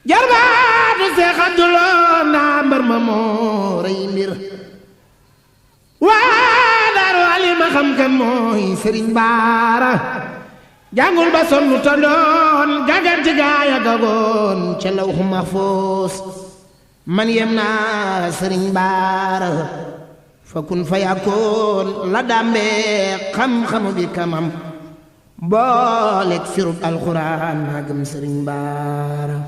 jarbaatu Seex Abdula naa mbar ma moo rëy mbir waa daaru alima xam kan mooy Sëriñ Baara jàngul ba sonnu ta doon gagar ci gaaya gagoon ca lawhu mahfuus man yem naa Sëriñ Baara fa kun fa yakkoon la dàmbee xam-xamu bi kamam booleeg firub alxuraan maa gëm Sëriñ Baara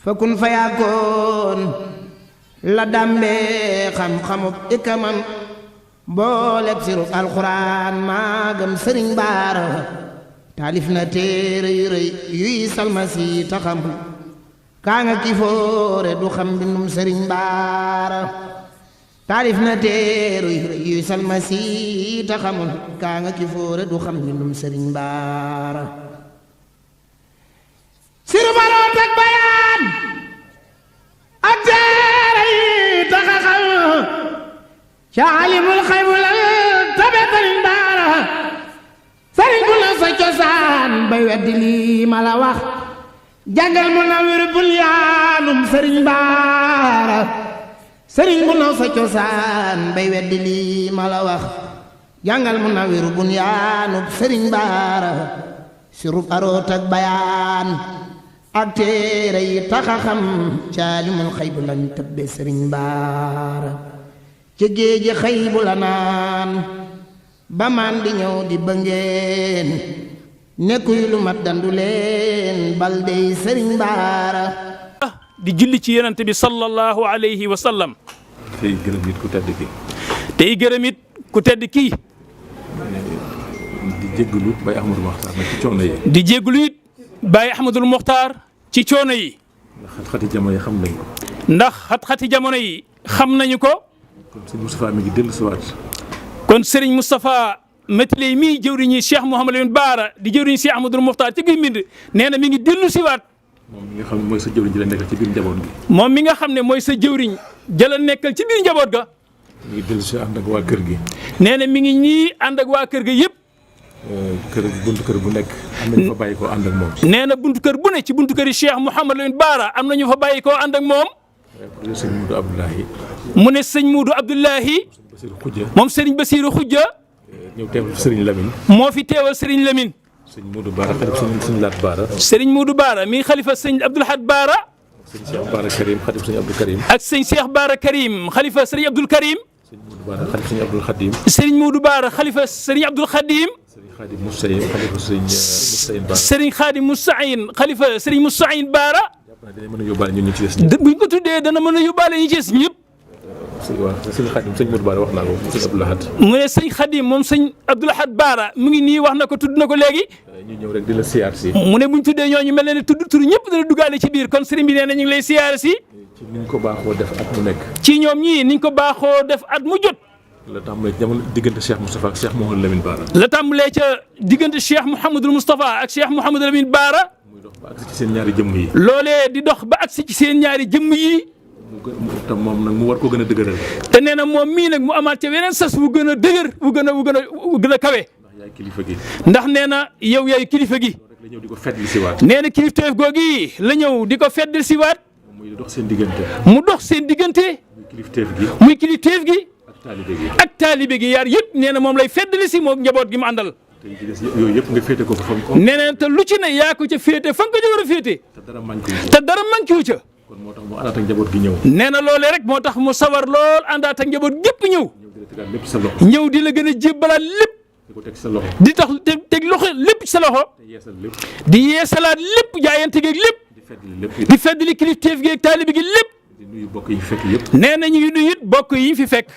fa kun fa yakkoon la dàmbee xam-xamu bi kamam booleeg firub alxuraan maa gëm Sëriñ Baara taalif na téere yu rëy yuy salmasi taxam kaa nga kifoore du xam bindum Sëriñ Baara taalif na téere yu rëy yuy salmasi taxamul kaa nga kifoore du xam bindum Sëriñ Baara siru baroot ak bayaan ak téere yi taxaxal ca alimul xaybu la tabe Sëriñ Baara sëriñ bu na sa cosaan bay weddi lii ma la wax jàngal mu na wér bul yaanum Sëriñ Baara sëriñ bu na sa cosaan bay weddi lii ma la wax jàngal mu na wér bul yaanum Sëriñ Baara sirub aroot ak bayaan ak téere yi taxa xam caalimul xëy bu lañ tëbbe Sëriñ Baara ca géeji xëy bu la naan ba man di ñëw di bëngeen nekkuy lu mat dandu leen bal dey Sëriñ Baara di julli ci yonent bi sallallahu alayhi wa sallam tey gërëm it ku tedd ki tey gërëm it ku tedd kii di jégalu Baye Ahmadou Mokhtar nag ci coono yi di jégalu it Baye Ahmadou Mokhtar ci coono yi ndax xat-xati jamono yi xam nañ ko ndax xat-xati jamono yi xam nañu ko kon sëñ Moustapha mi ngi dellu siwaat kon Serigne Moustapha Matiley mii jëwriñi Cheikh Mouhamadou Lamine Bara di jëwriñi Cheikh Ahmadou Mokhtar ci guy mbind nee na mi ngi dellu siwaat moom mi nga xam ne mooy sa jëwriñ ji la nekkal ci biir njaboot gi moom mi nga xam ne mooy sa jëwriñ jëla nekkal ci biir njaboot ga mi ngi dellu si ànd ak waa kër gi nee na mi ngi ñii ànd ak waa kër ga yëpp buntu kër bu nekk am nañu fa bàyyi koo ànd ak moom nee na buntu kër bu ne ci buntu kër yi Cheikh Mouhamadou Lamine Bara am nañu fa bàyyi koo ànd ak moom sëñ Moudou Abdoulahi mu ne sëñ Moudou Abdoulahi moom Serigne Bassirou Khoudia ñëw teewal Serigne Lamine moo fi teewal Serigne Lamine sëñ Moudou Bara xalifa sëñ Lat Bara Serigne Moudou Bara mi xalifa sëñ Abdoul Ahad Bara sëñ Cheikh Bara Karim xalifa sëñ Abdou Karim ak sëñ Cheikh Bara Karim xalifa Serigne Abdoul Karim sëñ Moudou Bara xalifa sëñ Abdoul Khadim Serigne Moudou Bara xalifa Serigne Abdoul Khadim sëñ Khadim Moussaïn xalifa sëñ Moussaïn Bara Serigne Khadim Moussaïn xalifa Serigne Moussaïn Bara dana mën a yóbbaale ñun ñu ci des buñ ko tuddee dana mën a yóbbaale ñi ci des ñëpp waaw sëñ Khadim sëñ Moudou Bara wax naa ko sëñ Abdoul Ahad mu ne sëñ Khadim moom sëñ Abdoul Ahad Bara mu ngi nii wax na ko tudd na ko léegi ñu ñëw rek di la siyaar si mu ne buñ tuddee ñooñu mel ne tudd tur ñëpp dana duggaale ci biir kon sëriñ bi nee na ñu ngi lay siyaar si ci niñ ko baaxoo def at mu nekk ci ñoom ñii niñ ko baaxoo def at mu jot la tàmbalee ci jamono diggante Cheikh Moustapha ak Cheikh Mouhamadou Lamine Bara la tàmbalee ca diggante Cheikh Mouhamadou Moustapha ak Cheikh Mouhamadou Lamine Bara muy dox ba agsi ci seen ñaari jëmm yi loolee di dox ba agsi ci seen ñaari jëmm yi tam moom nag mu war ko gën a dëgëral te nee na moom mii nag mu amaat ca weneen sas bu gën a dëgër bu gën a kawe ndax yaay kilifa gi ndax nee na yow yaay kilifa gi rek la ñëw di ko feddli si waat nee na kilifteef googi la ñëw di ko feddli si waat muy dox seen diggante mu dox seen diggante muy kilifteef gi ak taalibe gi yaar yëpp nee na moom lay feddli si moom njaboot gi mu àndal te ci des yooyu yëpp nga féete ko fa fam ko nee na te lu ci ne yaa ko ca féete fa nga ko ca war a féete te dara manqué wu ca kon moo tax mu àndaat ak njaboot gi ñëw nee na loolee rek moo tax mu sawar lool àndaat ak njaboot gépp ñëw ñëw di la gën a jébbalaat lépp di ko teg sa loxo di tax teg loxo lépp ci sa loxo di yeesalaat lépp jaayante geeg lépp di feddli kilifteef geeg taalibe gi lépp di nuyu bokk yi fi fekk yëpp nee na ñu ngi nuyu it bokk yi fi fekk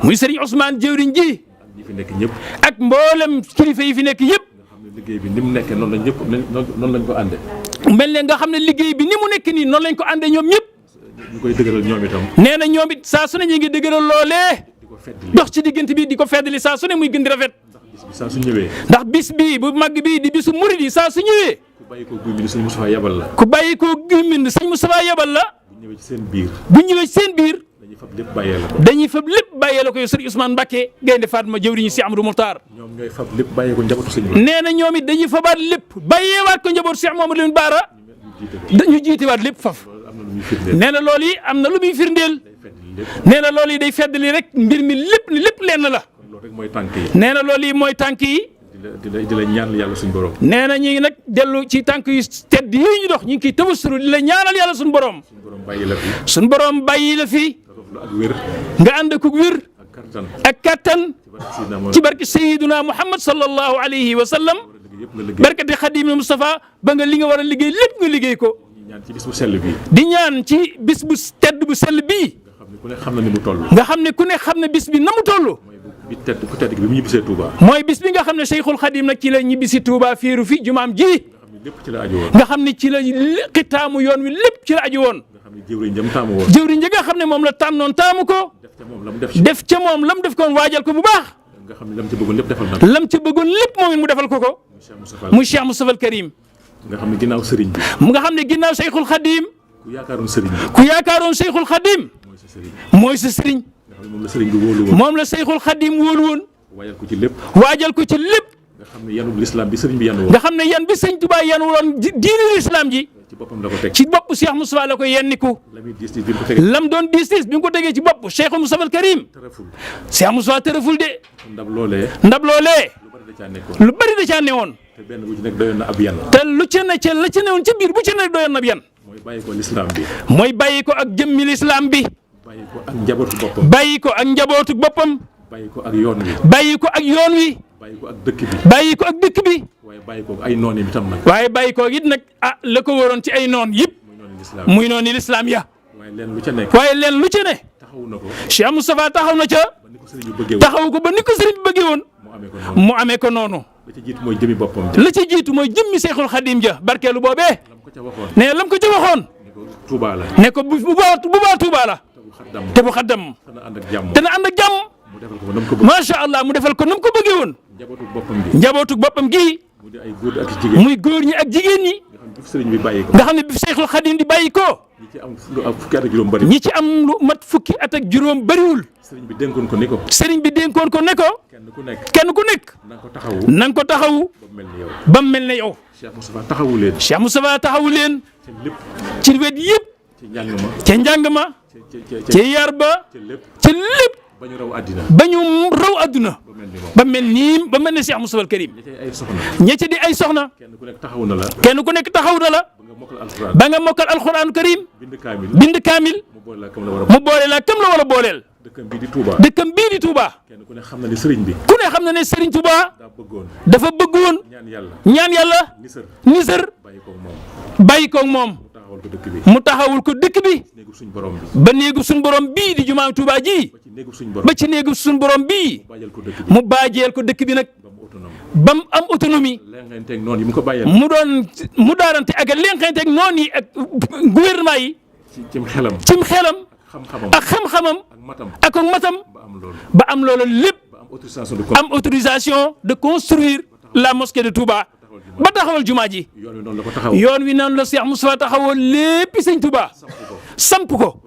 muy Serigne Ousmane jëwriñ ji ñi fi nekk ñëpp ak mboolem kilifa yi fi nekk yëpp nga xam ne liggéey bi ni mu nekkee noonu lañ ñëpp noonu lañ ko ànde mel ne nga xam ne liggéey bi ni mu nekk nii noonu lañ ko àndee ñoom ñëpp ñu koy dëgëral ñoom itam nee na ñoom it saa su ne ñu ngi dëgëral loolee dox ci diggante bi di ko feddali saa su ne muy gën di rafet saa su ñëwee ndax bis bii bu mag bii di bisu murid yi saa su ñëwee ku bàyyi ko guy mbind sëñ Moustapha yebal la ku bàyyi ko guy mbind sëñ Moustapha yebal la bu ñëwee ci seen biir dañuy fab lépp bàyyee la ko dañuy fab lépp bàyyee la ko yow Serigne Ousmane Mbacké Gaynde Fatma jëwriñu si Amadou Mokhtar ñoom ñooy fab lépp bàyyee ko njabootu sëñ bi nee na ñoom it dañuy fabaat lépp bàyyeewaat ko njabootu Cheikh Mouhamadou Lamine Bara dañu jiitewaat lépp faf. nee na loolu yi am na lu muy firndeel. nee na loolu yi day feddali rek mbir mi lépp ni lépp lenn la. loolu rek mooy tànk yi. nee na loolu yi mooy tànk yi. di la ñaan yàlla suñu borom. nee na ñu ngi nag dellu ci tànk yu tedd yooyu ñu dox ñu ngi koy tawassul di la ñaanal yàlla suñu borom. suñu borom bàyyi la fi. suñu borom bàyyi la fi. ak wér. nga ànd ak wér. ak kattan. ci ci barke Sayyiduna Muhammad sallallahu alayhi wa sallam. barkati Xadim Mustafa ba nga li nga war a liggéey lépp nga liggéey ko. ñaan ci bis bu sell bii. di ñaan ci bis bu tedd bu sell bii. nga xam ne ku ne xam na ni mu toll. nga xam ne ku ne xam ne bis bi na mu toll. mooy bi tedd ku tedd bi mu ñibbisee Touba. mooy bis bi nga xam ne Cheikhul Khadim nag ci la ñibbisi Touba féeru fi jumaam ji. nga xam ne lépp ci la aju woon. nga xam ne ci la xitaamu yoon wi lépp ci la aju woon. nga xam ne jëwriñ jëm taamu woon. jëwriñ ji nga xam ne moom la tànnoon taamu ko. def ca moom la mu def ci. def ca moom la mu def ko waajal ko bu baax. nga xam ne lam ca bëggoon lépp defal na ko. lam ca bëggoon lépp moom it mu defal ko ko. muy Cheikh Moustapha al Karim. nga xam ne ginnaaw sëriñ bi. mu nga xam ne ginnaaw Cheikhul Khadim. ku yaakaaroon sëriñ bi. ku yaakaaroon Cheikhul Khadim. mooy sa sëriñ. mooy sa sëriñ. nga xam ne moom la sëriñ bi wóolu woon. moom la Cheikhul Khadim wóolu woon. waajal ko ci lépp. waajal ko ci lépp. nga xam ne yanub l'islam bi sëriñ bi yanu woon. nga xam ne yan bi sëñ Tuubaa yan woon diine l'islam ji. ci boppam la ko teg. ci bopp Cheikh Moustapha la ko yenniku. la muy diis diis bi mu ko tegee. lam doon diis bi nga ko tegee ci bopp Cheikh Moustapha al Karim. tërëful. Cheikh Moustapha tërëful de. ndab loolee. ndab loolee. lu bari da caa nekkoon. lu bari da caa newoon. te benn bu ci nekk doyoon na ab yan. te lu ca ne ca la ca newoon ca biir bu ca ne doyoon na yan. mooy bàyyi ko l'islam bi. mooy bàyyi ko ak jëmmi l'islam bi. bàyyi ko ak njabootu boppam. bàyyi ko ak njabootu boppam. bàyyi ko ak yoon wi. bàyyi ko ak yoon wi. bàyyi ko ak dëkk bi. bàyyi ko ak dëkk bi. waaye bàyyi ko ak ay noon yi itam nag. waaye bàyyi ko it nag ah la ko waroon ci ay noon yëpp. muy noonu l'islam. muy noonu l'islam ya. waaye leen lu ca nekk. waaye leen lu ci ne. taxawu na ko. Cheikh Moustapha taxaw na ca. ba ni ko sëriñ bi bëggee woon. taxaw ko ba ni ko sëriñ bi bëggee woon. mu amee ko noonu. mu amee ko noonu. la ci jiitu mooy jëmi boppam. la ci jiitu mooy jëmmi Cheikhul Khadim ja barkeelu boobee. lam ko ca waxoon. ne lam ko ca waxoon. ni ko Touba la. ne ko bu baa Touba la. te bu xaddam. te bu xaddam. dana ànd ak jàmm. dana ànd ak jàmm. mu defal ko ba nam ko bëgg. macha allah mu defal ko nam ko bëggee woon. njabootu boppam gi. njabootu boppam gii. mu di ay góor ak jigéen. muy góor ñi ak jigéen ñi. nga xam ne bi sëriñ bi bàyyi ko. nga xam ne bi Cheikhul Khadim di bàyyi ko. ñi ci am lu am fukki at ak juróom bari. ñi ci am lu mat fukki at ak juróom bariwul. sëriñ bi dénkoon ko ni ko. sëriñ bi dénkoon ko ne ko. kenn ku nekk. kenn ku nekk. na nga ko taxawu. na nga ko taxawu. ba mu mel ni yow. ba mu mel ne yow. Cheikh Moustapha taxawu leen. Cheikh Moustapha taxawu leen. ci lépp. ci wet yëpp. ci njàng ma. ca njàng ma. ca yar ba. ci lépp. ca lépp. ba ñu raw àddina. ba ñu raw adduna. ba mel ni moom. ba mel ni Cheikh Moustapha al Karim. ñi cay ay soxna. ña ca di ay soxna. kenn ku nekk taxawu na la. kenn ku nekk taxaw na la. ba nga mokkal alxuraan. ba nga mokkal alxuraanu Karim. bind kaamil. bind kaamil. mu boole la kam la war a. mu boole la kam la war a booleel. dëkkam bii di Touba. dëkkam bii di Touba. kenn ku ne xam na ni sëriñ bi. ku ne xam na ne Serigne Touba. daa bëggoon. dafa bëggoon. ñaan yàlla. ñaan yàlla. nisër. bàyyi ko moom. bàyyi koog moom. mu taxawal ko dëkk bi. mu taxawul ko dëkk bi. néegu suñ borom bi. ba néegu suñ borom bii di jumaa Touba ji. ba ci néegu suñ borom. ba ci néegu suñ borom bii. bàyyal ko dëkk bi. mu baajeel ko dëkk bi nag. ba mu autonome. ba mu am autonomie. lenganteeg noonu yi mu ko bàyyal. mu daarante ak lenqanteeg noonu yi ak gouvernement yi. cim xelam. cim xelam. xam-xamam. ak xam-xamam. ak matam. ak matam. ba am loolu. ba am loolu lépp. ba am autorisation de am autorisation de construire la mosquée de Touba. ba taxawal jumaa ji. yoon wi noonu la ko taxaw. yoon wi noonu la Cheikh Moustapha taxawoon lépp sëñ Touba. samp ko.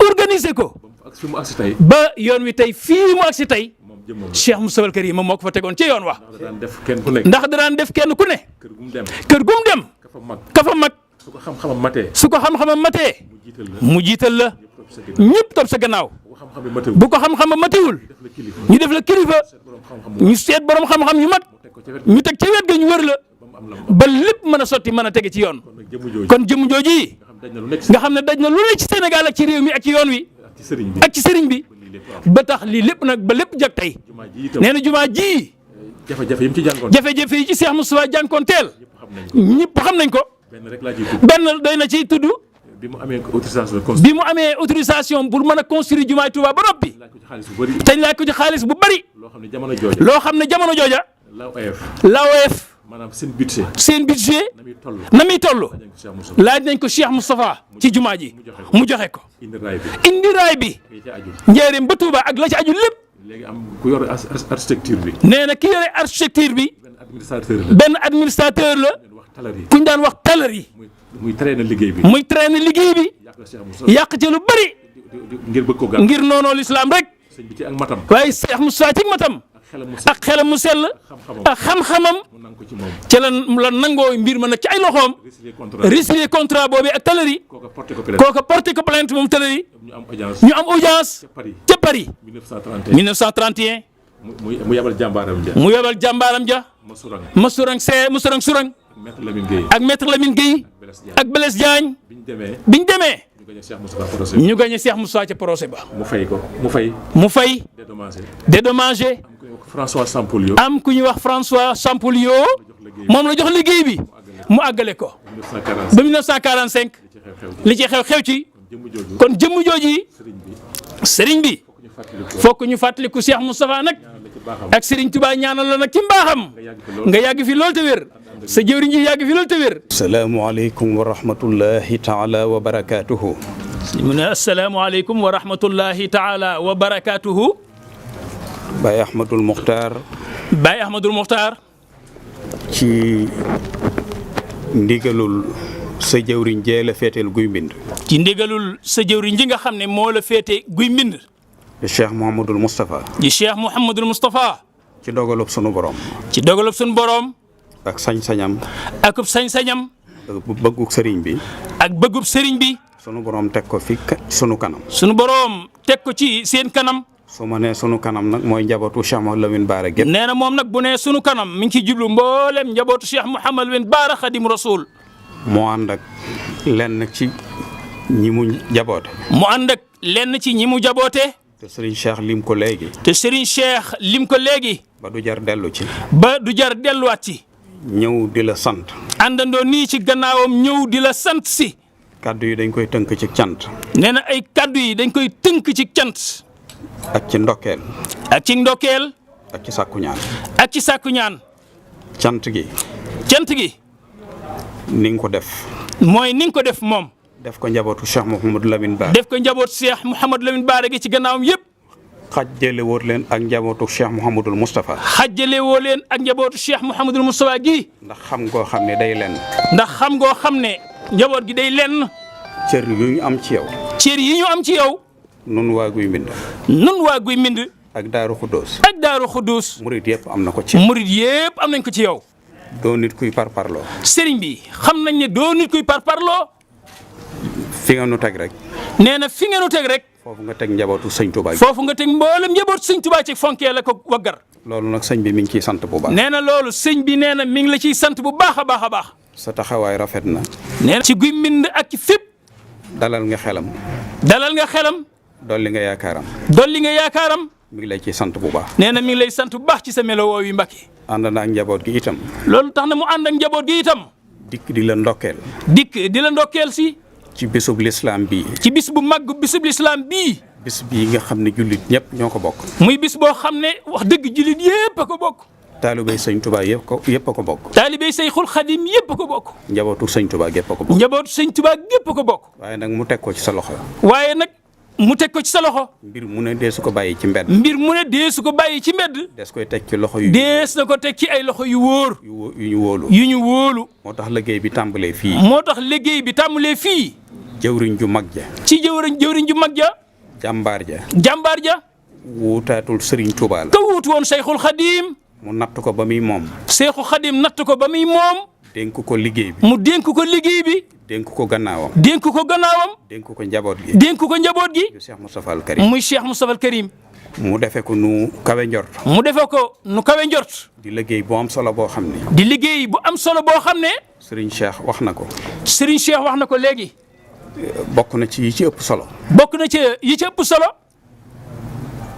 organiser ko. ak fi mu agsi tey. ba yoon wi tey fii mu agsi tey. moom jëmmam la. Cheikh Moustapha al Karim moom moo ko fa tegoon ci yoon wa. ndax da daan def kenn ku nekk. ndax daan def kenn ku ne. kër gu mu dem. kër gum dem. ka fa mag. ka fa mag. su ko xam-xamam matee. su ko xam-xamam matee. mu jiital la. mu jiital la. topp sa ginnaaw. ñëpp topp sa gannaaw. bu ko xam-xam bi matewul. bu ko xam-xamam matewul. def la kilifa. ñu def la kilifa. borom xam-xam ñu seet borom xam-xam yu mat. teg ko ca wet. ñu teg ca wet ga ñu wër la. ba mu am la mu ba lépp mën a sotti mën a tege ci yoon. kon nag jëmm jooju. kon jëmm jooji. nga xam ne daj na lu nekk nga xam ne daj na lu ne ci Sénégal ak ci réew mi ak ci yoon wi. ak ci sëriñ bi. ak ci sëriñ bi. ba tax lii lépp nag ba lépp jag tey. jumaa ji itam. nee na jumaa ji. jafe-jafe yi mu ci jàngoon. jafe-jafe yi ci Cheikh Moustapha jànkoonteel. ñëpp xam nañ ko. ñëpp xam nañ ko. benn rek laa ciy tudd. benn doy na ciy tudd. bi mu amee autorisation de construire. bi mu amee autorisation pour mën a construire jumaay Touba ba noppi. laaj ko ci xaalis bu bëri. teñ laaj ko ci xaalis bu bari. loo xam ne jamono jooja. loo xam ne jamono jooja. l'AOF. maanaam seen budget. seen budget. na muy toll. na muy toll. laaj nañ ko Cheikh Moustapha ci jumaa ji. mu joxe ko. indi raay bi. indi raay bi. yi ca aju. njëriñ ba Touba ak la ci aju lépp. léegi am ku yor architecture bi. nee na ki yore architecture bi. benn administrateur la. benn administrateur la. ngeen wax talar yi. kuñ daan wax talar yi. muy traîner liggéey bi. muy traîner liggéey bi. yàq la Cheikh Moustapha. yàq ci lu bari. ngir bëgg ko gàll. ngir noonoo lislaam rek. sëñ bi ci ak matam. waaye Cheikh Moustapha ci matam. ak xelam mu sell ak xam-xamam ca la nangoo mbir ma nag ci ay loxoom résilier contrat boobu ak Tallari kooka porté ko plainte moom Tallari ñu am audience ca Paris 1931 mu yabal jàmbaaram ja ma surang surang ak maître Lamine Gueye ak Blaise Diagne biñ demee ñu gagné Cheikh Moustapha ca procès ba mu fay dédommagé am ku ñuy wax François Champollion moom la jox liggéey bi mu àggale ko ba 1945 li ci xew ci kon jëmm jooji sëriñ bi fokk ñu fàttaliku Cheikh Moustapha nag ak Serigne Touba ñaanal la nag ci mbaaxam nga yàgg fi lool te wér sa jëwriñ ji yàgg fi lool te wér. asalaamaaleykum wa rahmatullahi taala wa barakaatuhu. mu ne asalaamaaleykum wa rahmatullahi taala wa barakaatuhu. Baye Ahmadul Muxtaar. Baye Ahmadul Muxtaar. ci ndigalul sa jëwriñ jee la féeteel guy mbind. ci ndigalul sa jëwriñ ji nga xam ne moo la féete guy mbind. di Cheikh Mouhamadul Moustapha. di Cheikh Mouhamadul Moustapha. ci dogalub sunu borom. ci dogalub sunu borom. ak sañ-sañam. akub sañ-sañam. bëggub sëriñ bi. ak bëggub sëriñ bi. sunu borom teg ko fi sunu kanam. sunu borom teg ko ci seen kanam. su ma nee sunu kanam nag mooy njabootu Cheikh Mouhamadou Lamine Bara gépp. nee na moom nag bu nee sunu kanam mi ngi ciy jublu mboolem njabootu Cheikh Mouhamadou Lamine Bara Khadim Rasoul. moo ànd ak lenn ci ñi mu jaboote. mu ànd ak lenn ci ñi mu jaboote. te Serigne Cheikh lim ko léegi. te Serigne Cheikh lim ko léegi. ba du jar dellu ci. ba du jar delluwaat ci. ñëw di la sant. àndandoo nii ci gannaawam ñëw di la sant si. kaddu yi dañ koy tënk ci cant. nee na ay kaddu yi dañ koy tënk ci cant. ak ci ndokkeel. ak ci ndokkeel. ak ci sàkku ñaan. ak ci sàkku ñaan. cant gi. cant gi. ni nga ko def. mooy ni nga ko def moom. def ko njabootu Cheikh Mouhamadou Lamine Bara. def ko njabootu Cheikh Mouhamadou Lamine Bara gi ci gannaawam yëpp. xajjale woo leen ak njabootu Cheikh Mouhamadul Moustapha. xajjale woo leen ak njabootu Cheikh Mouhamadul Moustapha gi. ndax xam ngoo xam ne day lenn. ndax xam ngoo xam ne njaboot gi day lenn. cër yu ñu am ci yow. cër yi ñu am ci yow. nun waa guy mbind. nun waa guy mbind. ak Daaru Xuddoos. ak Daaru Xuddoos. murid yëpp am na ko ci. murid yëpp am nañ ko ci yow. doo nit kuy parparloo. sëriñ bi xam nañ ne doo nit kuy parparloo. fi nga nu teg rek. nee na fi nga nu teg rek. foofu nga teg njabootu sëñ Touba gi. foofu nga teg mboolem njabootu sëñ Touba ci fonkee la ko waggar. loolu nag sëñ bi mi ngi ciy sant bu baax. nee na loolu sëñ bi nee na mi ngi la ciy sant bu baax a baax a baax. sa taxawaay rafet na. nee na ci guy mbind ak ci fépp. dalal nga xelam. dalal nga xelam. dolli nga yaakaaram. dolli nga yaakaaram. mi ngi lay ciy sant bu baax. nee na mi ngi lay sant bu baax ci sa melo woowu yi Mbacke. ànd na ak njaboot gi itam. loolu tax na mu ànd ak njaboot gi itam. dikk di la ndokkeel. dikk di la ndokkeel si. ci bisub lislaam bii. ci bis bu mag bisub lislaam bii. bis bii nga xam ne jullit ñëpp ñoo ko bokk. muy bis boo xam ne wax dëgg jullit yëpp a ko bokk. taalibey sëñ Touba yëpp a ko bokk. taalibey Seyxul Xadim yëpp a ko bokk. njabootu sëñ Touba yëpp a ko bokk. njabootu sëñ Touba yëpp a ko bokk. waaye nag mu teg ko ci sa loxo. waaye nag mu teg ko ci sa loxo. mbir mu ne deesu ko bàyyi ci mbedd. mbir mu ne deesu ko bàyyi ci mbedd. des koy teg ci loxo yu. dees na ko teg ci ay loxo yu wóor. yu ñu wóolu. yu ñu wóolu. moo tax liggéey bi tàmbalee fii. moo tax liggéey bi tàmbalee fii. jëwriñ ju mag ja. ci jëwriñ ju mag ja. jàmbaar ja. jàmbaar ja. wuutaatul Serigne Touba la. ka wuutu woon Seyxul Xadim. mu natt ko ba muy moom. Seyxul Xadim natt ko ba muy moom. dénk ko liggéey bi. mu dénk ko liggéey bi. dénk ko gannaawam. dénk ko gannaawam. dénk ko njaboot gi. dénk ko njaboot gi. yu Cheikh Moustapha al Karim. muy Cheikh Moustapha al Karim. mu defe ko nu kawe njort. mu defe ko nu kawe njort. di liggéey bu am solo boo xam ne. di liggéey bu am solo boo xam ne. Serigne Cheikh wax na ko. Serigne Cheikh wax na ko léegi. bokk na ci yi ci ëpp solo. bokk na ci yi ci ëpp solo.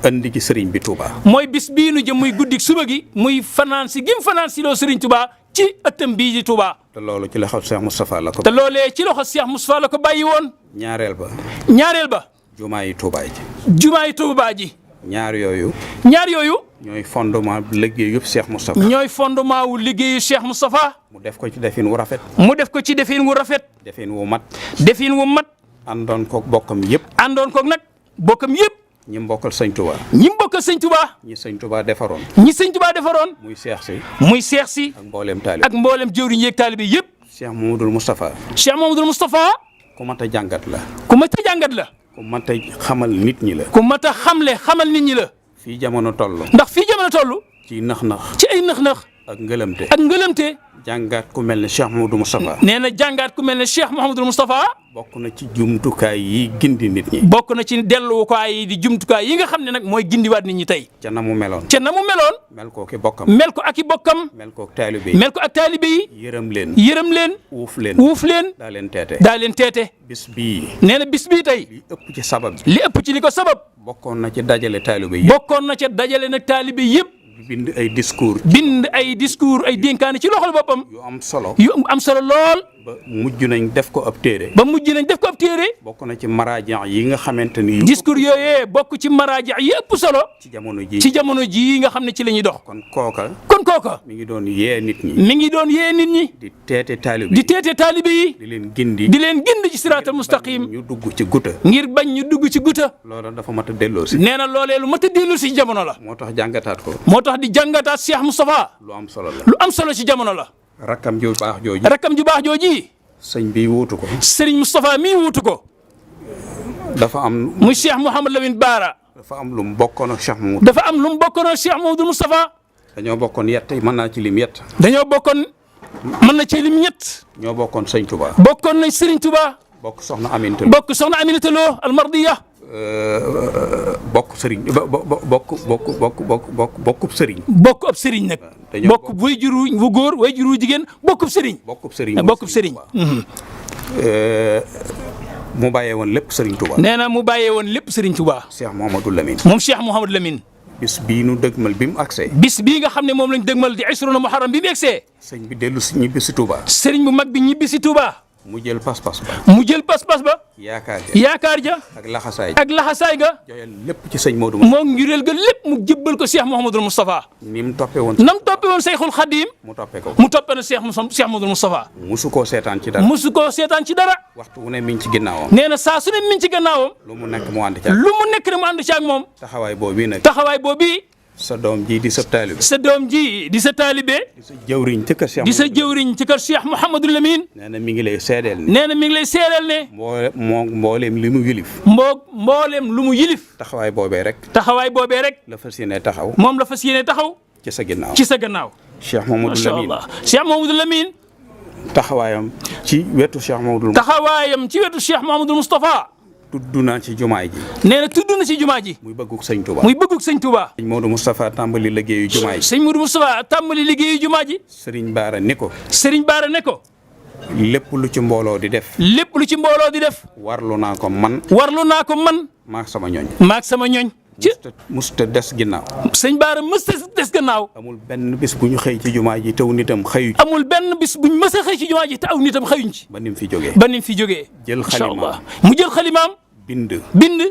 andi gi Serigne bi Touba. mooy bis bii nu jëm muy guddik suba gi. muy fanaan si gim fanaan si loo Serigne Touba ci ëttam bii di Touba. te loolu ci loxo Cheikh Moustapha la ko. te loolee ci loxo Cheikh Moustapha la ko bàyyi woon. ñaareel ba. ñaareel ba. jumaa yi Touba ji. jumaa yi Touba ji. ñaar yooyu. ñaar yooyu. ñooy fondement liggéey yëpp Cheikh Moustapha. ñooy fondement wu liggéeyu Cheikh Moustapha. mu def ko ci defin wu rafet. mu def ko ci defin wu rafet. defin wu mat. defin wu mat. àndoon koog bokkam yëpp. àndoon koog nag bokkam yëpp. ñi mbokkal sëñ Touba. ñi mbokkal sëñ Touba. ñi sëñ Touba defaroon. ñi sëñ Touba defaroon. muy seex si. muy seex si. ak mboolem taalib. ak mboolem jëwriñ yeeg taalibe yëpp. Cheikh Mamadou Moustapha. Cheikh Mamadou Moustapha. ku mat a jàngat la. ku mat a jàngat la. ku mat a xamal nit ñi la. ku mat a xamle xamal nit ñi la. fii jamono toll. ndax fii jamono toll. ci nax-nax. ci ay nax-nax. ak ngëlëmte. ak ngëlëmte. jàngaat ku mel ne Cheikh Mouhamadou Moustapha. nee na jàngaat ku mel ne Cheikh Mouhamadou Moustapha. bokk na ci jumtukaay yi gindi nit ñi. bokk na ci delluwaay yi di jumtukaay yi nga xam ne nag mooy gindiwaat nit ñi tey. ca na mu meloon. ca na mu meloon. mel ko ki bokkam. mel ko ak i bokkam. mel ko ak taalibe yi. mel ko ak taalibe yi. yërëm leen. yërëm leen. wuuf leen. wuuf leen. daa leen teete. daa leen teete. bis bii. nee na bis bii tey. li ëpp ci sabab bi. li ëpp ci li ko sabab. bokkoon na ci dajale taalibe yi. bokkoon na ca dajale nag taalibe yëpp. bind ay discours. bind ay discours ay dénkaane ci loxol boppam. yu am solo. yu am solo lool. ba mujj nañ def ko ab téere. ba mujj nañ def ko ab téere. bokk na ci maraajan yi nga xamante ni. discours yooyee bokk ci maraaja yi ëpp solo. ci jamono ji ci jamono jii nga xam ne ci la ñuy dox. kon kooka. mi ngi doon yee nit ñi. mi ngi doon yee nit ñi. di teete taalibe yi. di teete taalibe yi. di leen gindi. di leen gindi ci siraatal mustaqim. ñu dugg ci guta. ngir bañ ñu dugg ci guta. loolu dafa mat a delloo si. nee na loolee lu mat a delloo si jamono la. moo tax jàngataat ko. moo tax di jàngataat Cheikh Moustapha. lu am solo la. lu am solo ci jamono la. rakkam ju baax jooju. rakkam ju baax jooji. sëñ bi wuutu ko. Serigne Moustapha mii wuutu ko. dafa am. muy Cheikh Mouhamad Lamine Baara. dafa am lu mu bokkoon ak Cheikh Mouhamadou. dafa am lu mu bokkoon ak Cheikh Mouhamadou Moustapha. dañoo bokkoon yett mën naa ci lim yett. dañoo bokkoon mën na ci lim ñett. ñoo bokkoon sëñ Touba. bokkoon nañ Serigne Touba. bokk soxna Aminata Lo. bokk soxna Aminata Lo almardiya. bokk Serigne bokkub Serigne. bokk ab Serigne nag. dañoo bokk way juru wu góor way juru jigéen bokkub Serigne. bokkub Serigne bokkub Serigne. mu bàyyee woon lépp Serigne Touba. nee na mu bàyyee woon lépp Serigne Touba. Cheikh Mouhamadou Lamine. moom Cheikh Mouhamadou Lamine. bis bii nu dëgmal bi mu agsee. bis bii nga xam ne moom lañ dëgmal di Isruna Muharram bi mu agsee. sëñ bi dellu si ñibbi si Touba. Serigne bu mag bi ñibbi si Touba. mu jël pas-pas ba. mu jël pas-pas ba. yaakaar ja. ak laxasaay ak laxasaay ga. joyal lépp ci sëñ Modou. moom njureel ga lépp mu jébbal ko Cheikh Mouhamadou Moustapha. ni mu toppee woon. nam toppee woon Seyxul Xadim. mu toppee ko. mu toppee na Cheikh Mouhamadou Moustapha. musu koo seetaan ci dara. musu koo seetaan ci dara. waxtu wu ne mi ngi ci ginnaawam. nee na saa su ne mi ngi ci gannaawam. lu mu nekk mu ànd ci ak. lu mu nekk ne mu ànd ci ak moom. taxawaay boobu nag. taxawaay boobu. sa doom ji di sa taalibe. sa doom ji di sa taalibe. di sa jëwriñ ci kër Cheikh. di sa jëwriñ ci kër Cheikh Mouhamadou Lamine. nee na mi ngi lay seedeel ne. nee na mi ngi lay seedeel ne. mbooleem li mu yilif. mbooleem lu mu yilif. taxawaay boobee rek. taxawaay boobee rek. la fas yéene taxaw. moom la fas yéene taxaw. ci sa ginnaaw. ci sa gannaaw. Cheikh Mouhamadou Lamine. macha allah Cheikh Mouhamadou Lamine. taxawaayam ci wetu Cheikh Mouhamadou. taxawaayam ci wetu Cheikh Mouhamadou Moustapha. tudd naa ci jumaay ji. nee na tudd na ci jumaa ji. muy bëggug sëñ Touba. muy bëggug sëñ Touba. sëñ Modou Moustapha tàmbali liggéeyu jumaa ji. sëñ Modou Moustapha tàmbali liggéeyu jumaa ji. Serigne Bara ne ko. Serigne Bara ne ko. lépp lu ci mbooloo di def. lépp lu ci mbooloo di def. warlu naa ko man. warlu naa ko man. maak sama ñooñ. maak sama ñooñ. musta des ginnaaw. sëñ Bara musta des gannaaw. amul benn bis bu ñu xëy ci jumaa ji taw nitam xëyu ci. amul benn bis buñ mës a xëy ci jumaa ji te aw nitam xëyuñ ci. ba ni mu fi jógee. ba ni mu fi jógee. jël xalimaam mu jël xalimaam. bind.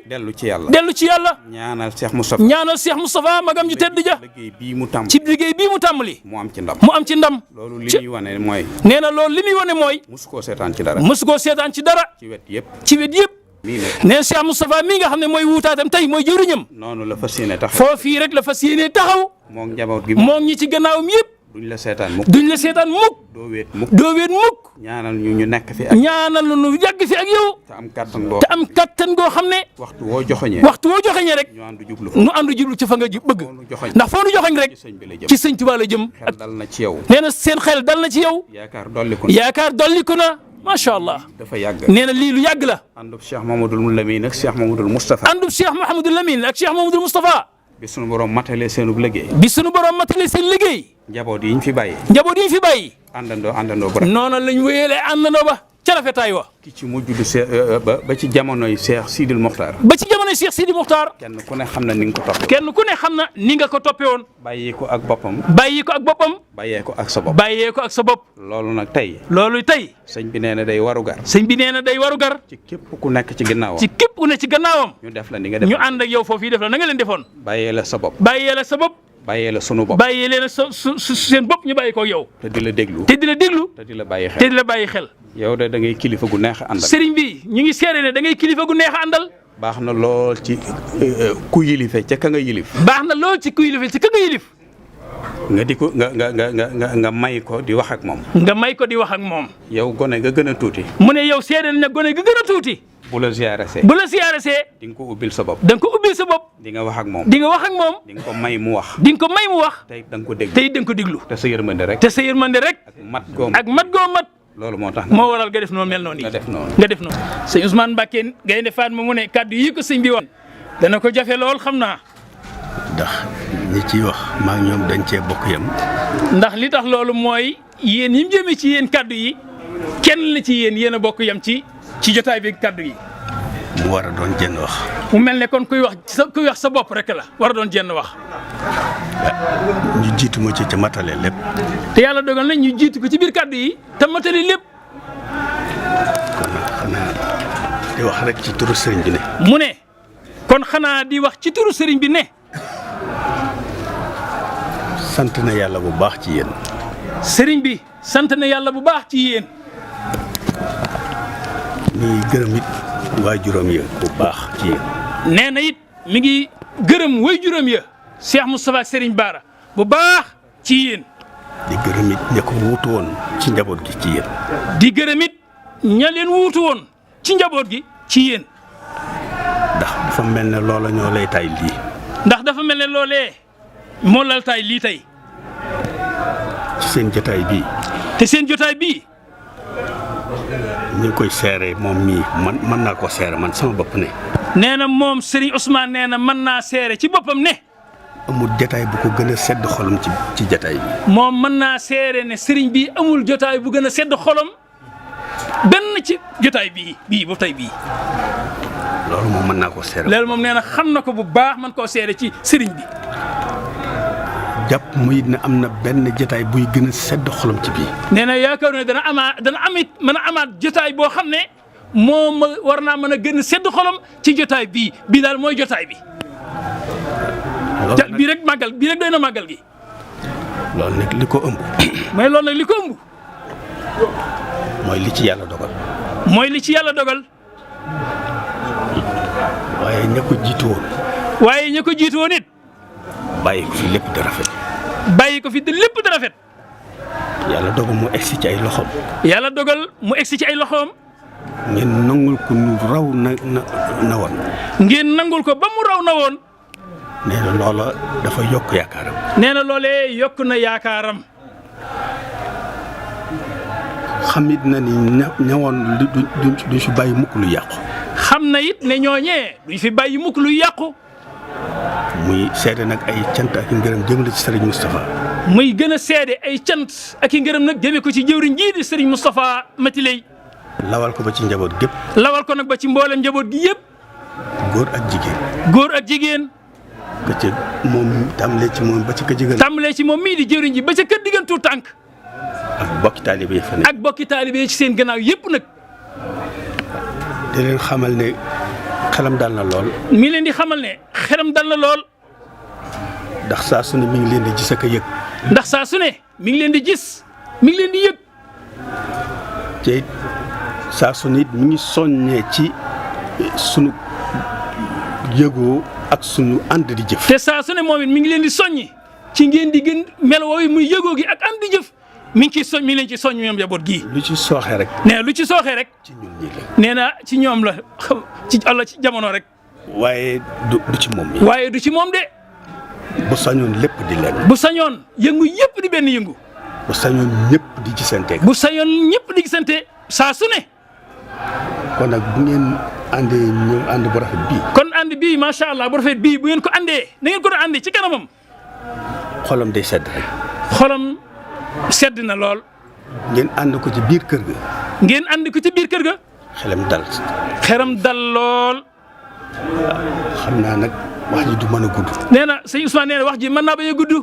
dellu ci yàlla. dellu ci yàlla. ñaanal Cheikh Moustapha. ñaanal Cheikh Moustapha magam ju tedd ja. liggéey bii mu tàmbali. ci liggéey bii mu tàmbali. mu am ci ndam. mu am ci ndam. loolu li muy wane mooy. nee na loolu li muy wane mooy. musu koo seetaan ci dara. musu koo seetaan ci dara. ci wet yëpp. ci wet yëpp. mii nag. nee na Cheikh Moustapha mii nga xam ne mooy wuutaatam tey mooy jëriñam. noonu la fas yéene taxaw. foofii rek la fas yéene taxaw. moom njaboot gi. moom ñi ci gannaawam yëpp. duñ la seetaan mukk. duñ la seetaan mukk. doo weet mukk. doo weet mukk. ñaanal ñu nekk fi ak. ñaanal ñu yàgg fi ak yow. te am kattan goo. te am kattan goo xam ne. waxtu woo joxoñee. waxtu woo joxeñee rek. ñu àndu jublu nu àndu jublu ci fa nga bëgg. ndax foo nu joxeñ rek. ci sëñ Tuubaa la jëm. xel dal na ci yow. nee na seen xel dal na ci yow. yaakaar dolliku na. yaakaar dolliku na. macha allah. dafa yàgg. nee na lii lu yàgg la. àndub Cheikh Mouhamadou Lamine ak Cheikh Mouhamadou Moustapha. àndub Cheikh Mouhamadou Lamine ak Cheikh Mouhamadou Moustapha. bi sunu borom matalee seenub liggéey. bi sunu borom matalee seen liggéey. njaboot yi ñu fi bàyyi. njaboot yi ñu fi bàyyi. àndandoo bu rafet. noonu lañ wéyalee àndandoo ba ca rafetaay wa. ki ci mujj du ba ci jamonoy Cheikh Sidil Mokhtar. ba ci jamonoy Cheikh Sidi Mokhtar. kenn ku ne xam na ni nga ko toppee. kenn ku ne xam na ni nga ko toppee woon. bàyyi ko ak boppam. bàyyi ko ak boppam. bàyyee ko ak sa bopp. bàyyee ko ak sa bopp. loolu nag tey. loolu tey. sëñ bi nee na day warugar. sëñ bi nee na day warugar. ci képp ku nekk ci ginnaawam. ci képp ku ne ci gannaawam. ñu def la ni nga def. ñu ànd ak yow foofu yi def la na nga leen defoon. bàyyee la sa bopp. bàyyee la sa bopp. bàyyee la sunu bopp. bàyyee leen seen bopp ñu bàyyi ko ak yow. te di la déglu. te di la déglu. te di la bàyyi xel. te di la bàyyi xel. yow de da ngay kilifa gu neex a àndal. sëriñ bi ñu ngi seere ne da ngay kilifa gu neex a àndal. baax na lool ci ku yilife ca ka nga yilif. baax na lool ci ku yilife ci ka nga yilif. nga di ko nga may ko di wax ak moom. nga may ko di wax ak moom. yow gone nga gën a tuuti. mu ne yow seede na gone ga gën a tuuti. bu la ziyaare see. bu la siyaare see. di nga ko ubbil sa bopp. da nga ko ubbil sa bopp. di nga wax ak moom. di nga wax ak moom. di nga ko may mu wax. di nga ko may mu wax. tey da nga ko déglu. tey da nga ko déglu. te sa yërmande rek. te sa yërmande rek. ak mat goo mat. loolu moo tax moo waral nga def noonu mel noonu yi. nga def noonu. sëñ Ousmane Mbacké Gaynde Fatma mu ne kaddu yi ko sëñ bi woon. dana ko jafe lool xam naa. ndax ñi ciy wax maa ngi ñoom dañ cee bokk yam. ndax li tax loolu mooy yéen yi mu jëmee ci yéen kaddu yi kenn la ci yéen a bokk yam ci jotaay bi kaddu yi. mu war a doon jenn wax. mu mel ne kon kuy wax sa bopp rek la war a doon jenn wax. ñu jiitu ma ci ca matale lépp. te yàlla dogal na ñu jiitu ko ci biir kaddu yi te matale lépp. kon nag xanaa di wax rek ci turu sëriñ bi ne. mu ne kon xanaa di wax ci turu sëriñ bi ne. sant na yàlla bu baax ci yéen. sëriñ bi sant na yàlla bu baax ci yéen. mi ngi gërëm it waajuram ya bu baax ci yéen. nee na it mi ngi gërëm waajuram ya Cheikh Moustapha ak Serigne Bara bu baax ci yéen. di gërëm it ña ko wuutu woon ci njaboot gi ci yéen. di gërëm it ña leen wuutu woon ci njaboot gi ci yéen. ndax dafa mel ne loola ñoo lay tay lii. ndax dafa mel ne loolee moo lal tay lii tey. ci seen jotaay bii. te seen jotaay bii. ñu ngi koy seere moom mii man naa ko seere man sama bopp ne. nee na moom Serigne Ousmane nee na mën naa seere ci boppam ne. amul jotaay bu ko gën a sedd xolam ci jotaay bi. moom mën naa seere ne Serigne bi amul jotaay bu gën a sedd xolam benn ci jotaay bii bu tey bii. loolu moom mën naa ko seere. loolu moom nee na xam na ko bu baax mën koo seere ci Serigne bi. jàpp muy ne am na benn jotaay buy gën a sedd xolam ci bii. nee na yaakaar ne dana amit mën a amaat jotaay boo xam ne moom war naa mën a gën a sedd xolam ci jotaay bii daal mooy jotaay bi. bii rek doy na màggal gi. loolu nag li ko ëmb. mooy loolu nag li ko ëmb. mooy li ci yàlla dogal. mooy li ci yàlla dogal. waaye ña ko jiitu woon. waaye ña ko jiitu woon it. bàyyi ko fi lépp di rafet. bàyyi ko fi lépp di rafet. yàlla dogal mu egsi ci ay loxoom. yàlla dogal mu egsi ci ay loxoom. ngeen nangul ko nu raw na woon. ngeen nangul ko ba mu raw na woon. nee na loola dafa yokk yaakaaram. nee na loolee yokk na yaakaaram. xamit na ni ñawoon duñ fi bàyyi mukk lu yàqu. xam na it ne ñooñee duñ fi bàyyi mukk lu yàqu. muy seede nag ay cant ak i ngërëm jëmale ci Serigne Moustapha. muy gën a seede ay cant ak i ngërëm nag jëme ko ci jëwriñ jii di Serigne Moustapha Matiley. lawal ko ba ci njaboot gépp. lawal ko nag ba ci mboolem njaboot gi yëpp. góor ak jigéen. góor ak jigéen. ka ca moom tàmbalee ci moom ba ci ka jigéen. tàmbalee ci moom mii di jëwriñ ji ba ca kër diggantu tànk. ak bokki taalibe yi fa nekk. ak bokki taalibe yi ci seen gannaaw yëpp nag. di leen xamal ne xelam dal na lool. mi leen di xamal ne xelam dal na lool. ndax saa su ne mi ngi leen di gis ak a yëg. ndax saa su ne mi ngi leen di gis mi ngi leen di yëg. te saa su ne it mi ngi soññee ci sunu yëgoo ak sunu ànd di jëf. te saa su ne moom it mi ngi leen di soññi ci ngeen di gën meloo yi muy yëgoo gi ak ànd di jëf mi ngi mi leen ci soññ ñoom njaboot gii. lu ci sooxee rek. nee lu ci sooxee rek. ci ñun ñii la. nee na ci ñoom la ci Allah ci jamono rek. waaye du ci moom mi. waaye du ci moom de. bu sañoon lépp di leen. bu sañoon yëngu yëpp di benn yëngu. bu sañoon ñëpp di gisante. bu sañoon ñëpp di gisante saa su ne. kon nag bu ngeen àndee ñëw ànd bu rafet bii. kon ànd bii macha allah bu rafet bii bu ngeen ko àndee na ngeen ko doon àndee ci kanamam. xolam day sedd rek. xolam sedd na lool. ngeen ànd ko ci biir kër ga. ngeen ànd ko ci biir kër ga. xelam dal. xeram dal lool. xam naa nag wax ji du mën a gudd. nee na sëñ Ousmane nee na wax ji mën naa bañ a gudd.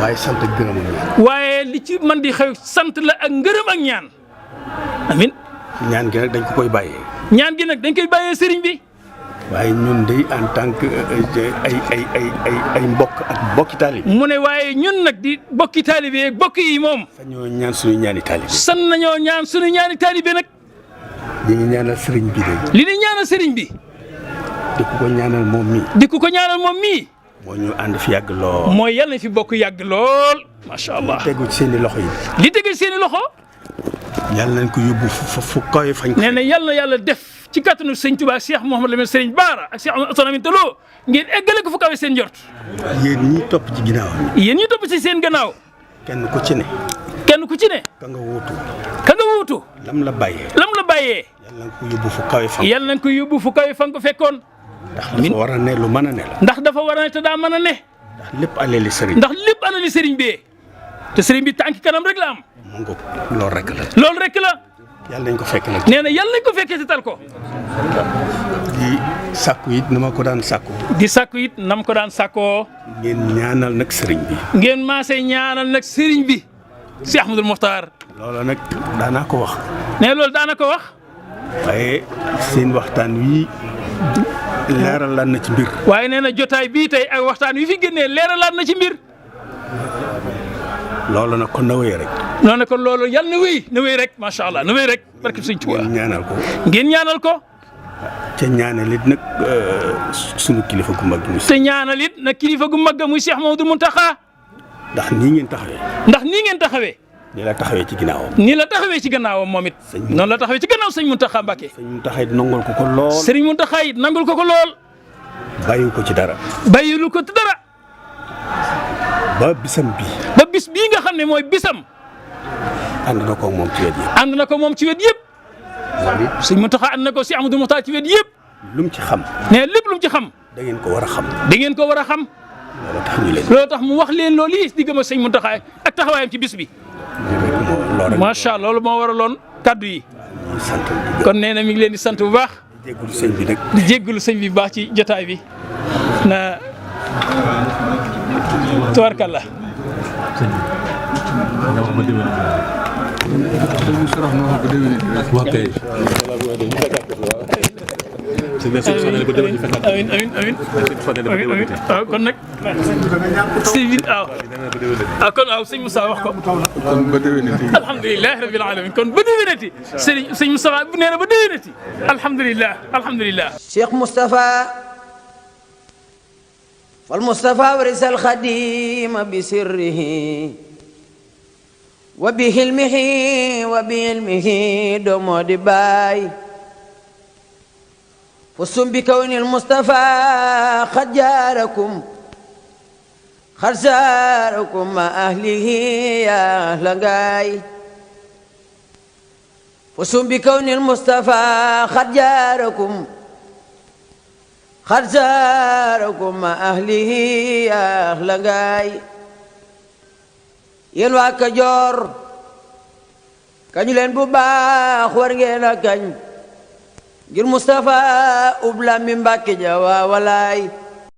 waaye sant ak gërëm ak ñaan. waaye li ci man di xew sant la ak ngërëm ak ñaan. amin ñaan gi nag dañ ko koy bàyyee. ñaan gi nag dañ koy bàyyee sëriñ bi. waaye ñun day en tant que ay mbokk ak bokki taalibe. mu ne waaye ñun nag di bokki taalibe ak bokk yi moom. sañoo ñaan suñu ñaani taalibe. san nañoo ñaan suñu ñaani taalibe nag. ñu ngi ñaanal sëriñ bi de. li ni ñaanal sëriñ bi. di ko ñaanal moom mii. di ko ñaanal moom mii. moo ñu ànd fi yàgg lool. mooy yàlla na fi bokk yàgg lool. macha allah li tegu ci seen i loxo yi. li tegu ci seen i loxo. yàlla nañ ko yóbbu fu kawe fañ ko. nee na yàlla na yàlla def ci kattanu sëñ Touba Cheikh Mouhamadou Lamine Serigne Bara ak Cheikh Assane Amin Talo ngeen eggale ko fu kawe seen njort. yéen ñi topp ci ginnaaw. yéen ñi topp ci seen gannaaw. kenn ku ci ne. kenn ku ci ne. ka nga wuutu. ka nga wuutu. lam la bàyyee. yàlla nañ ko yóbbu fu kawe fan. yàlla nañ ko yóbbu fu kawe fan ko fekkoon. ndax dafa war a ne lu mën a ne la. ndax dafa war a ne te daa mën a ne. ndax lépp alali sëriñ. ndax lépp alali sëriñ bee. te sëriñ bi tànki kanam rek la am. mu ngoog loolu rek la. loolu rek la. yàlla nañ ko fekk nag. nee na yàlla nañ ko fekkee si tal ko. di sàkku it na ma ko daan sàkku. di sàkku it nam ko daan sàkkoo. ngeen ñaanal nag sëriñ bi. ngeen maasee ñaanal nag sëriñ bi. si Ahmadul Mokhtar. loolu nag daanaa ko wax. nee loolu daana ko wax. waaye seen waxtaan wi leeralaat na ci mbir. waaye nee na jotaay bii tey ak waxtaan wi fi génnee leeralaat na ci mbir. loolu nag kon na wéy rek. noonu kon loolu yàlla na wéy rek macha allah na wéy rek barke Sëñ Tuubaa. ngeen ñaanal ko. ngeen ñaanal ko. te ñaanal it nag sunu kilifa gu mag gi. te ñaanal it nag kilifa gu mag muy Cheikh Mamadou Mountakha. ndax nii ngeen taxawee. ndax nii ngeen taxawee. nii la taxawee ci ginnaawam. nii la taxawee ci gannaawam moom it. noonu la taxawee ci gannaaw sëñ Mountakha Mbacké. sëñ Mountakha it nangul ko lool. sëriñ Mountakha it nangul ko lool. bàyyiwu ko ci dara. bàyyilu ko ci dara. ba bisam bii. ba bis bii nga xam ne mooy bisam. ànd na ko moom ci wet yëpp. ànd na ko moom ci wet yëpp. sëñ Mountakha ànd na ko si Amadou Mokhtar ci wet yëpp. lu mu ci xam. ne lépp lu mu ci xam. da ngeen ko war a xam. da ngeen ko war a xam. loolu tax ñu leen. loolu tax mu wax leen loolu yi diggam ak sëñ Mountakha ak taxawaayam ci bis bi. macha allah loolu moo waraloon kaddu yi. kon nee na mi ngi leen di sant bu baax. di jégalu sëñ bi nag. di jégalu sëñ bi bu baax ci jotaay bi na tubarkalla. amiin amiin waaw kon nag sëñ bi waaw kon waaw sëñ Moussa wax ko. alhamdulilah rabbil alamin kon ba déwénati sëñ Moussa nee na ba déwénati alhamdulilah alhamdulilah. Cheikh Moustapha fal Moustapha warisa alxadima bi sirrihi wa bi hilmihi wa bi ilmihi doomoo di baay فصم بكون المصطفى قد جاركم خرزاركم مع أهله يا أهل غاي فصم بكون المصطفى قد جاركم خرزاركم مع أهله يا أهل غاي يلوا كجور كانوا لين بوبا خورغينا كاني ngir Moustapha ubla mi Mbàkke ja waa walaay